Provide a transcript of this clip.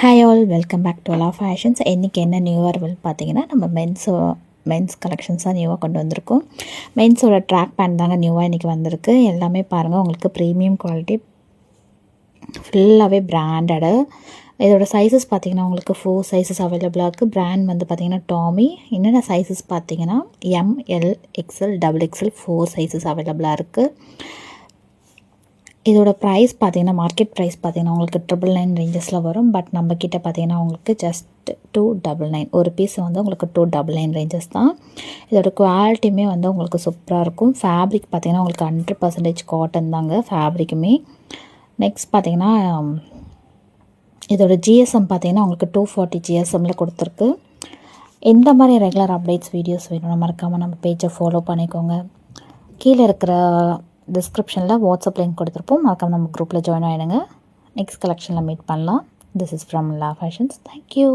Hi all, welcome back to La Fashions. இன்றைக்கி என்ன new arrival பார்த்தீங்கன்னா, நம்ம மென்ஸ் கலெக்ஷன்ஸாக நியூவாக கொண்டு வந்திருக்கோம். மென்ஸோட ட்ராக் பேண்ட் தாங்க நியூவாக இன்றைக்கி வந்திருக்கு. எல்லாமே பாருங்கள், உங்களுக்கு ப்ரீமியம் குவாலிட்டி, ஃபுல்லாகவே பிராண்டடு. இதோட சைஸஸ் பார்த்திங்கன்னா உங்களுக்கு 4 சைஸஸ் அவைலபிளாக இருக்குது. பிராண்ட் வந்து பார்த்திங்கன்னா டாமி. என்னென்ன சைஸஸ் பார்த்திங்கன்னா ML XL XXL 4 சைஸஸ் அவைலபிளாக இருக்குது. இதோட ப்ரைஸ் பார்த்திங்கன்னா மார்க்கெட் ப்ரைஸ் பார்த்திங்கன்னா உங்களுக்கு 999 ரேஞ்சஸில் வரும். பட் நம்மக்கிட்ட பார்த்திங்கன்னா உங்களுக்கு ஜஸ்ட் 299. ஒரு பீஸ் வந்து உங்களுக்கு 299 ரேஞ்சஸ் தான். இதோட குவாலிட்டியுமே வந்து உங்களுக்கு சூப்பராக இருக்கும். ஃபேப்ரிக் பார்த்திங்கன்னா உங்களுக்கு 100% காட்டன் தாங்க ஃபேப்ரிக்குமே. நெக்ஸ்ட் பார்த்திங்கன்னா இதோட ஜிஎஸ்எம் பார்த்திங்கன்னா உங்களுக்கு 240 ஜிஎஸ்எம்மில் கொடுத்துருக்கு. எந்த மாதிரி ரெகுலர் அப்டேட்ஸ் வீடியோஸ் வேணும்னா மறக்காமல் நம்ம பேஜை ஃபாலோ பண்ணிக்கோங்க. கீழே இருக்கிற டிஸ்கிரிப்ஷனில் வாட்ஸ்அப் லிங்க் கொடுத்துருப்போம். மறக்காம நம்ம குரூப்பில் ஜாயின் ஆகிடுங்க. நெக்ஸ்ட் கலெக்ஷனில் மீட் பண்ணலாம். This is from law fashions. Thank you.